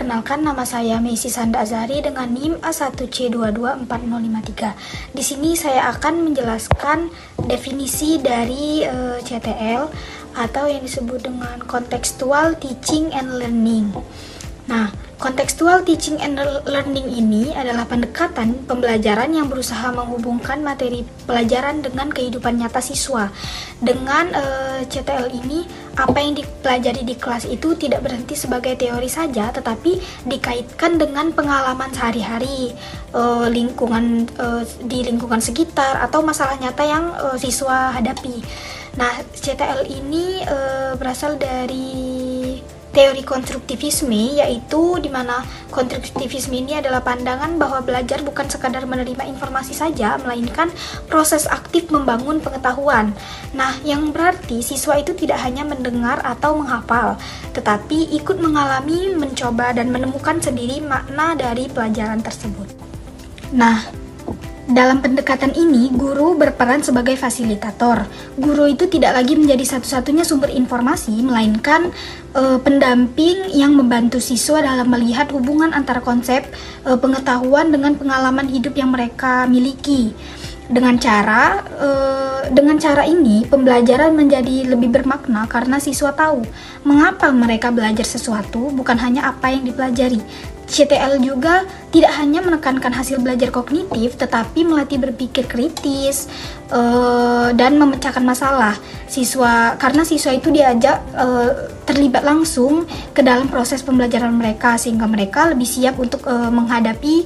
perkenalkan, nama saya Meisi Sanda Azari dengan NIM A1C224053. Di sini saya akan menjelaskan definisi dari CTL atau yang disebut dengan Contextual Teaching and Learning. Nah, Contextual Teaching and Learning ini adalah pendekatan pembelajaran yang berusaha menghubungkan materi pelajaran dengan kehidupan nyata siswa. Dengan CTL ini, apa yang dipelajari di kelas itu tidak berhenti sebagai teori saja, tetapi dikaitkan dengan pengalaman sehari-hari, di lingkungan sekitar, atau masalah nyata yang siswa hadapi. Nah, CTL ini berasal dari teori konstruktivisme, yaitu di mana konstruktivisme ini adalah pandangan bahwa belajar bukan sekadar menerima informasi saja, melainkan proses aktif membangun pengetahuan. Nah, yang berarti siswa itu tidak hanya mendengar atau menghafal, tetapi ikut mengalami, mencoba, dan menemukan sendiri makna dari pelajaran tersebut. Nah, dalam pendekatan ini, guru berperan sebagai fasilitator. Guru itu tidak lagi menjadi satu-satunya sumber informasi, melainkan pendamping yang membantu siswa dalam melihat hubungan antara konsep pengetahuan dengan pengalaman hidup yang mereka miliki. Dengan cara ini, pembelajaran menjadi lebih bermakna karena siswa tahu mengapa mereka belajar sesuatu, bukan hanya apa yang dipelajari. CTL juga tidak hanya menekankan hasil belajar kognitif, tetapi melatih berpikir kritis dan memecahkan masalah. Karena siswa itu diajak terlibat langsung ke dalam proses pembelajaran mereka, sehingga mereka lebih siap untuk menghadapi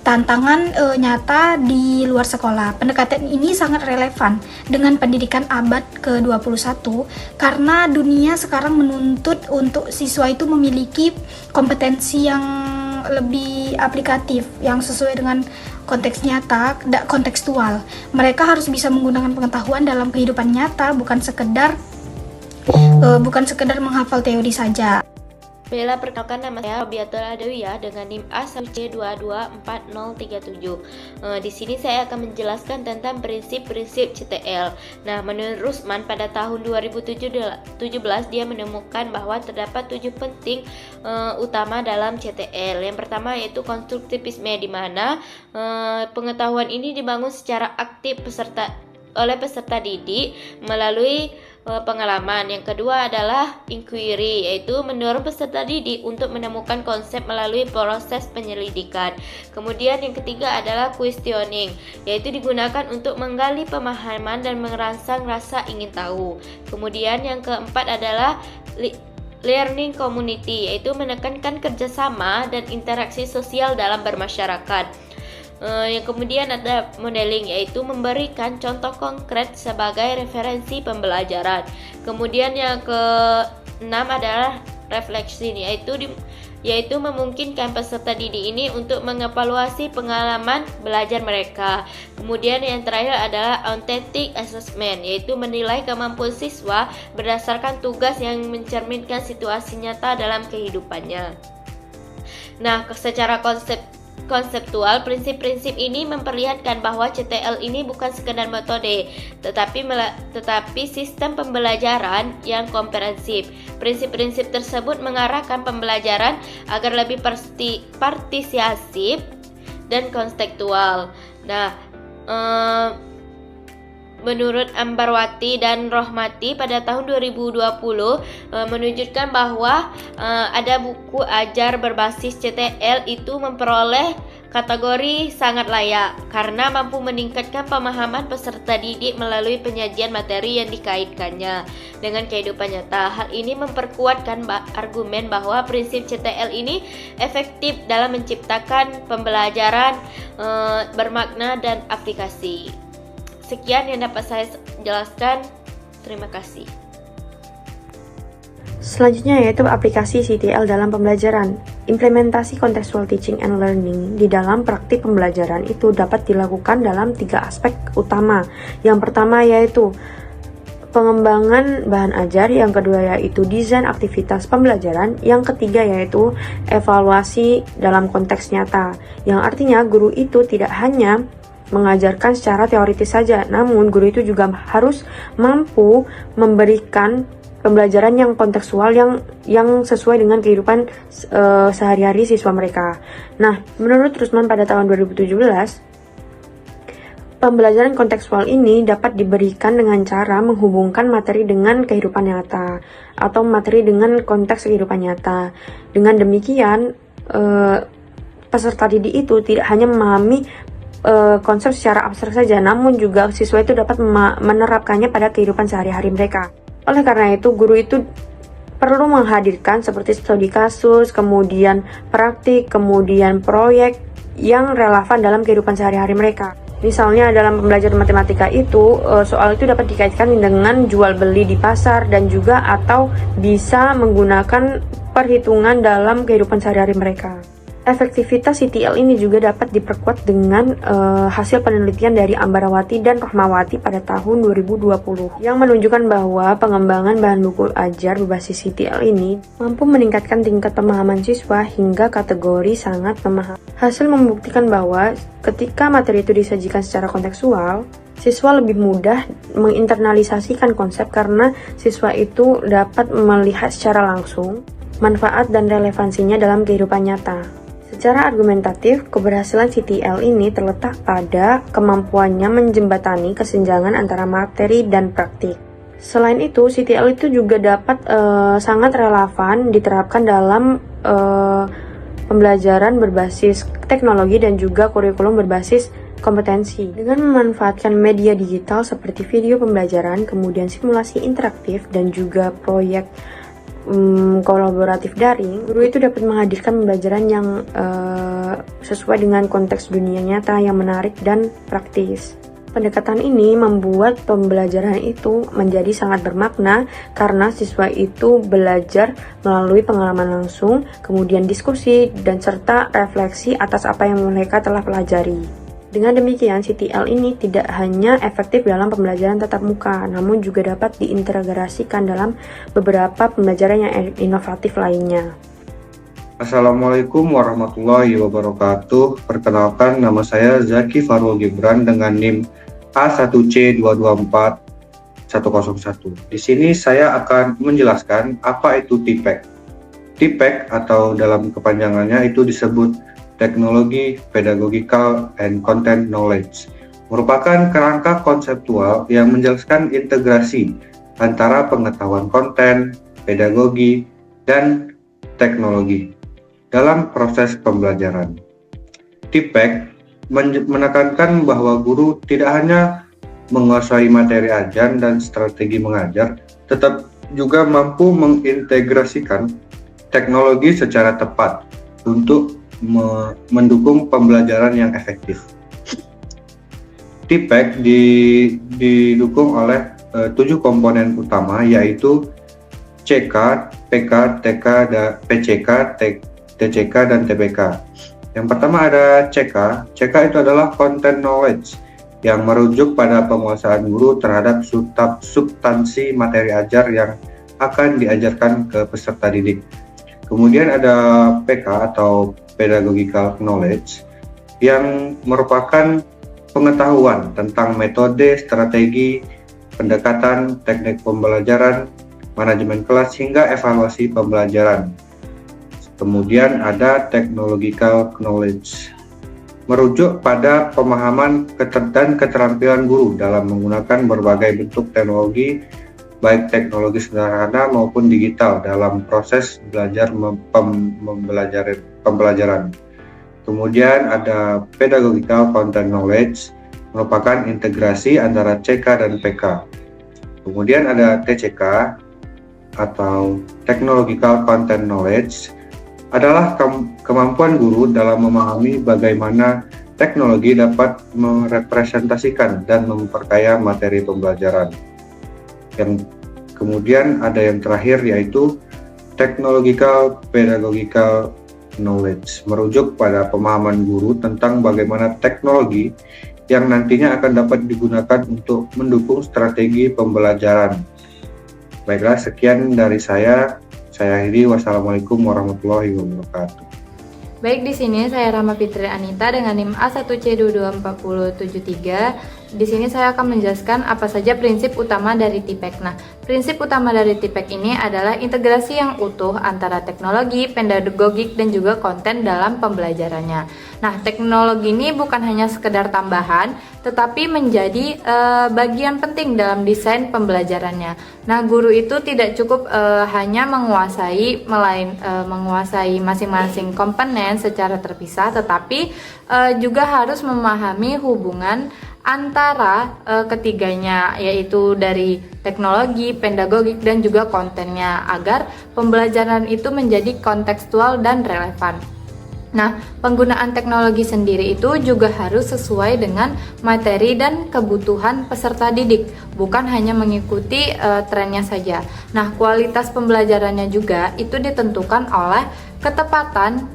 tantangan nyata di luar sekolah. Pendekatan ini sangat relevan dengan pendidikan abad ke-21 karena dunia sekarang menuntut untuk siswa itu memiliki kompetensi yang lebih aplikatif, yang sesuai dengan konteks nyata, kontekstual. Mereka harus bisa menggunakan pengetahuan dalam kehidupan nyata, bukan sekedar menghafal teori saja. Bella, perkenalkan, nama saya Robiatul Adawiyah dengan NIM A1C224037. Di sini saya akan menjelaskan tentang prinsip-prinsip CTL. Nah, menurut Rusman pada tahun 2017 dia menemukan bahwa terdapat 7 penting utama dalam CTL. Yang pertama yaitu konstruktivisme, di mana pengetahuan ini dibangun secara aktif oleh peserta didik melalui pengalaman. Yang kedua adalah inquiry, yaitu mendorong peserta didik untuk menemukan konsep melalui proses penyelidikan. Kemudian yang ketiga adalah questioning, yaitu digunakan untuk menggali pemahaman dan merangsang rasa ingin tahu. Kemudian yang keempat adalah learning community, yaitu menekankan kerjasama dan interaksi sosial dalam bermasyarakat. Yang kemudian ada modeling, yaitu memberikan contoh konkret sebagai referensi pembelajaran. Kemudian yang keenam adalah refleksi, yaitu memungkinkan peserta didik ini untuk mengevaluasi pengalaman belajar mereka. Kemudian yang terakhir adalah authentic assessment, yaitu menilai kemampuan siswa berdasarkan tugas yang mencerminkan situasi nyata dalam kehidupannya. Nah, secara konseptual, prinsip-prinsip ini memperlihatkan bahwa CTL ini bukan sekedar metode, tetapi sistem pembelajaran yang komprehensif. Prinsip-prinsip tersebut mengarahkan pembelajaran agar lebih partisipasif dan kontekstual. Nah, menurut Ambarwati dan Rohmati pada tahun 2020 menunjukkan bahwa ada buku ajar berbasis CTL itu memperoleh kategori sangat layak karena mampu meningkatkan pemahaman peserta didik melalui penyajian materi yang dikaitkannya dengan kehidupan nyata. Hal ini memperkuatkan argumen bahwa prinsip CTL ini efektif dalam menciptakan pembelajaran bermakna dan aplikasi. Sekian yang dapat saya jelaskan. Terima kasih. Selanjutnya yaitu aplikasi CTL dalam pembelajaran. Implementasi contextual teaching and learning di dalam praktik pembelajaran itu dapat dilakukan dalam 3 aspek utama. Yang pertama yaitu pengembangan bahan ajar, yang kedua yaitu desain aktivitas pembelajaran, yang ketiga yaitu evaluasi dalam konteks nyata. Yang artinya guru itu tidak hanya mengajarkan secara teoritis saja, namun guru itu juga harus mampu memberikan pembelajaran yang kontekstual yang sesuai dengan kehidupan sehari-hari siswa mereka. Nah, menurut Rusman pada tahun 2017, pembelajaran kontekstual ini dapat diberikan dengan cara menghubungkan materi dengan kehidupan nyata atau materi dengan konteks kehidupan nyata. Dengan demikian, peserta didik itu tidak hanya memahami konsep secara abstrak saja, namun juga siswa itu dapat menerapkannya pada kehidupan sehari-hari mereka. Oleh karena itu, guru itu perlu menghadirkan seperti studi kasus, kemudian praktik, kemudian proyek yang relevan dalam kehidupan sehari-hari mereka. Misalnya dalam pembelajaran matematika itu, soal itu dapat dikaitkan dengan jual beli di pasar dan juga atau bisa menggunakan perhitungan dalam kehidupan sehari-hari mereka. Efektivitas CTL ini juga dapat diperkuat dengan hasil penelitian dari Ambarawati dan Rohmawati pada tahun 2020 yang menunjukkan bahwa pengembangan bahan buku ajar berbasis CTL ini mampu meningkatkan tingkat pemahaman siswa hingga kategori sangat memahami. Hasil membuktikan bahwa ketika materi itu disajikan secara kontekstual, siswa lebih mudah menginternalisasikan konsep karena siswa itu dapat melihat secara langsung manfaat dan relevansinya dalam kehidupan nyata. Secara argumentatif, keberhasilan CTL ini terletak pada kemampuannya menjembatani kesenjangan antara materi dan praktik. Selain itu, CTL itu juga dapat sangat relevan diterapkan dalam pembelajaran berbasis teknologi dan juga kurikulum berbasis kompetensi. Dengan memanfaatkan media digital seperti video pembelajaran, kemudian simulasi interaktif dan juga proyek kolaboratif daring, guru itu dapat menghadirkan pembelajaran yang sesuai dengan konteks dunia nyata yang menarik dan praktis. Pendekatan ini membuat pembelajaran itu menjadi sangat bermakna karena siswa itu belajar melalui pengalaman langsung, kemudian diskusi, dan serta refleksi atas apa yang mereka telah pelajari. Dengan demikian, CTL ini tidak hanya efektif dalam pembelajaran tatap muka, namun juga dapat diintegrasikan dalam beberapa pembelajaran yang inovatif lainnya. Assalamualaikum warahmatullahi wabarakatuh. Perkenalkan, nama saya Zaki Farul Gibran dengan NIM A1C224101. Di sini saya akan menjelaskan apa itu TPEK. TPEK atau dalam kepanjangannya itu disebut Teknologi Pedagogical and Content Knowledge, merupakan kerangka konseptual yang menjelaskan integrasi antara pengetahuan konten, pedagogi, dan teknologi dalam proses pembelajaran. TPEK menekankan bahwa guru tidak hanya menguasai materi ajar dan strategi mengajar, tetap juga mampu mengintegrasikan teknologi secara tepat untuk mendukung pembelajaran yang efektif. TPEK didukung oleh 7 komponen utama, yaitu CK, PK, TK, PCK, TCK, dan TBK. Yang pertama ada CK. CK itu adalah content knowledge yang merujuk pada penguasaan guru terhadap substansi materi ajar yang akan diajarkan ke peserta didik. Kemudian ada PK atau pedagogical knowledge yang merupakan pengetahuan tentang metode, strategi, pendekatan, teknik pembelajaran, manajemen kelas, hingga evaluasi pembelajaran. Kemudian ada technological knowledge, merujuk pada pemahaman dan keterampilan guru dalam menggunakan berbagai bentuk teknologi, baik teknologi sederhana maupun digital dalam proses belajar pembelajaran. Kemudian ada pedagogical content knowledge, merupakan integrasi antara CK dan PK. Kemudian ada TCK atau technological content knowledge, adalah kemampuan guru dalam memahami bagaimana teknologi dapat merepresentasikan dan memperkaya materi pembelajaran. Yang kemudian ada yang terakhir, yaitu technological pedagogical knowledge, merujuk pada pemahaman guru tentang bagaimana teknologi yang nantinya akan dapat digunakan untuk mendukung strategi pembelajaran. Baiklah, sekian dari saya akhiri. Wassalamualaikum warahmatullahi wabarakatuh. Baik, di sini saya Rama Fitri Anita dengan NIM A1C224073 di sini saya akan menjelaskan apa saja prinsip utama dari TIPEK. Nah, prinsip utama dari TIPEK ini adalah integrasi yang utuh antara teknologi, pedagogik, dan juga konten dalam pembelajarannya. Nah, teknologi ini bukan hanya sekedar tambahan, tetapi menjadi bagian penting dalam desain pembelajarannya. Nah, guru itu tidak cukup hanya menguasai masing-masing komponen secara terpisah, tetapi juga harus memahami hubungan antara ketiganya, yaitu dari teknologi, pedagogik, dan juga kontennya, agar pembelajaran itu menjadi kontekstual dan relevan. Nah, penggunaan teknologi sendiri itu juga harus sesuai dengan materi dan kebutuhan peserta didik, bukan hanya mengikuti trennya saja. Nah, kualitas pembelajarannya juga itu ditentukan oleh ketepatan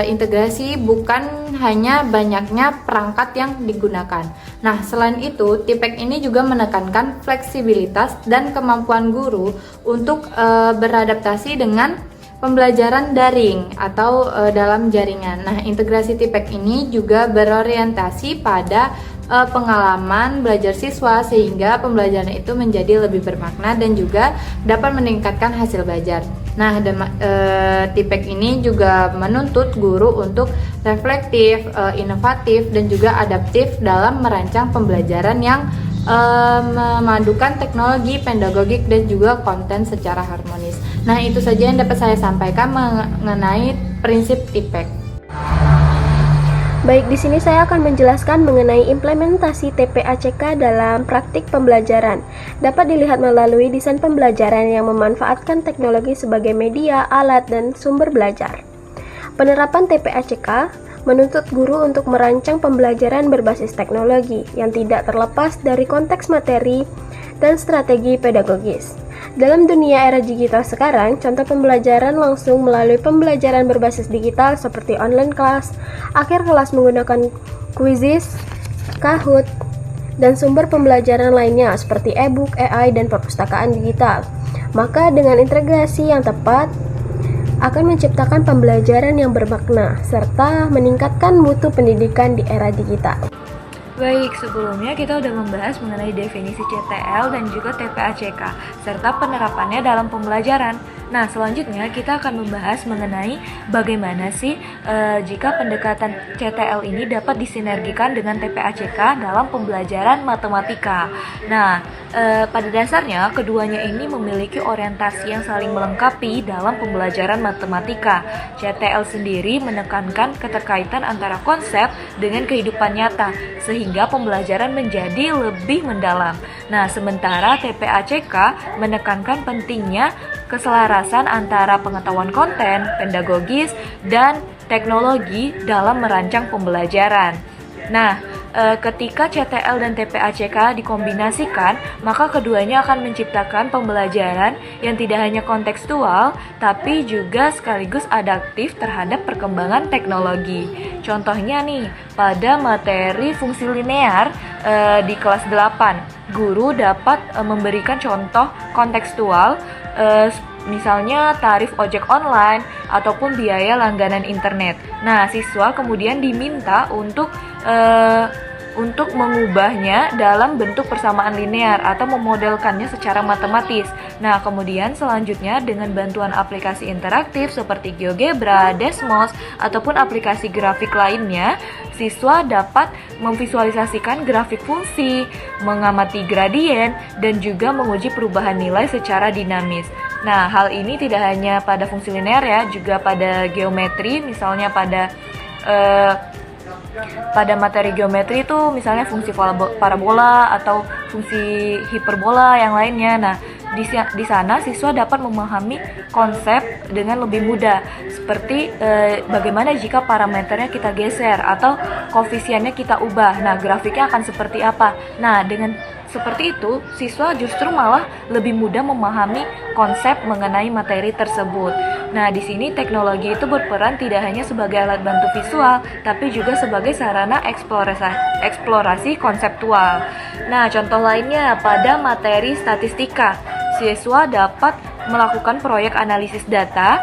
integrasi, bukan hanya banyaknya perangkat yang digunakan. Nah, selain itu, TIPEK ini juga menekankan fleksibilitas dan kemampuan guru untuk beradaptasi dengan pembelajaran daring atau dalam jaringan. Nah, integrasi TIPEK ini juga berorientasi pada pengalaman belajar siswa, sehingga pembelajaran itu menjadi lebih bermakna dan juga dapat meningkatkan hasil belajar. Nah, TIPEK ini juga menuntut guru untuk reflektif, inovatif, dan juga adaptif dalam merancang pembelajaran yang memadukan teknologi, pedagogik, dan juga konten secara harmonis. Nah, itu saja yang dapat saya sampaikan mengenai prinsip TIPEK. Baik, di sini saya akan menjelaskan mengenai implementasi TPACK dalam praktik pembelajaran. Dapat dilihat melalui desain pembelajaran yang memanfaatkan teknologi sebagai media, alat, dan sumber belajar. Penerapan TPACK menuntut guru untuk merancang pembelajaran berbasis teknologi yang tidak terlepas dari konteks materi dan strategi pedagogis. Dalam dunia era digital sekarang, contoh pembelajaran langsung melalui pembelajaran berbasis digital seperti online class, akhir kelas menggunakan quizzes, Kahoot, dan sumber pembelajaran lainnya seperti e-book, AI, dan perpustakaan digital. Maka dengan integrasi yang tepat, akan menciptakan pembelajaran yang bermakna, serta meningkatkan mutu pendidikan di era digital. Baik, sebelumnya kita udah membahas mengenai definisi CTL dan juga TPACK, serta penerapannya dalam pembelajaran. Nah, selanjutnya kita akan membahas mengenai bagaimana sih jika pendekatan CTL ini dapat disinergikan dengan TPACK dalam pembelajaran matematika. Nah, pada dasarnya keduanya ini memiliki orientasi yang saling melengkapi dalam pembelajaran matematika. CTL sendiri menekankan keterkaitan antara konsep dengan kehidupan nyata, sehingga pembelajaran menjadi lebih mendalam. Nah, sementara TPACK menekankan pentingnya keselarasan antara pengetahuan konten, pedagogis, dan teknologi dalam merancang pembelajaran. Nah, ketika CTL dan TPACK dikombinasikan, maka keduanya akan menciptakan pembelajaran yang tidak hanya kontekstual, tapi juga sekaligus adaptif terhadap perkembangan teknologi. Contohnya nih, pada materi fungsi linear di kelas 8, guru dapat memberikan contoh kontekstual, misalnya tarif ojek online ataupun biaya langganan internet. Nah, siswa kemudian diminta untuk mengubahnya dalam bentuk persamaan linear atau memodelkannya secara matematis. Nah, kemudian selanjutnya dengan bantuan aplikasi interaktif seperti GeoGebra, Desmos, ataupun aplikasi grafik lainnya, siswa dapat memvisualisasikan grafik fungsi, mengamati gradien, dan juga menguji perubahan nilai secara dinamis. Nah, hal ini tidak hanya pada fungsi linear ya, juga pada geometri, misalnya pada materi geometri itu misalnya fungsi parabola atau fungsi hiperbola yang lainnya. Nah, di sana siswa dapat memahami konsep dengan lebih mudah, seperti bagaimana jika parameternya kita geser atau koefisiennya kita ubah. Nah, grafiknya akan seperti apa. Nah, dengan seperti itu, siswa justru malah lebih mudah memahami konsep mengenai materi tersebut. Nah, di sini teknologi itu berperan tidak hanya sebagai alat bantu visual, tapi juga sebagai sarana eksplorasi konseptual. Nah, contoh lainnya pada materi statistika, siswa dapat melakukan proyek analisis data,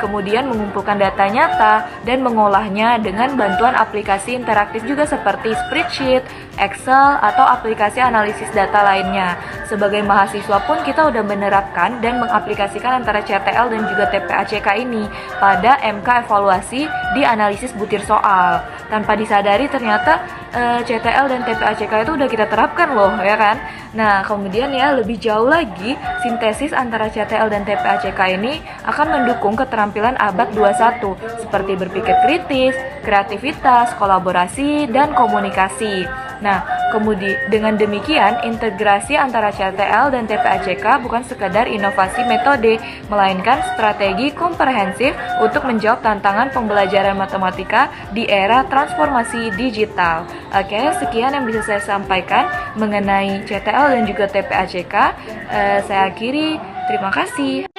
kemudian mengumpulkan data nyata dan mengolahnya dengan bantuan aplikasi interaktif juga seperti spreadsheet, Excel, atau aplikasi analisis data lainnya. Sebagai mahasiswa pun kita udah menerapkan dan mengaplikasikan antara CTL dan juga TPACK ini pada MK evaluasi di analisis butir soal. Tanpa disadari ternyata CTL dan TPACK itu udah kita terapkan loh, ya kan? Nah, kemudian ya lebih jauh lagi, sintesis antara CTL dan TPACK ini akan mendukung keterampilan abad 21 seperti berpikir kritis, kreativitas, kolaborasi, dan komunikasi. Nah, kemudian dengan demikian integrasi antara CTL dan TPACK bukan sekadar inovasi metode, melainkan strategi komprehensif untuk menjawab tantangan pembelajaran matematika di era transformasi digital. Oke, sekian yang bisa saya sampaikan mengenai CTL dan juga TPACK. Saya akhiri, terima kasih.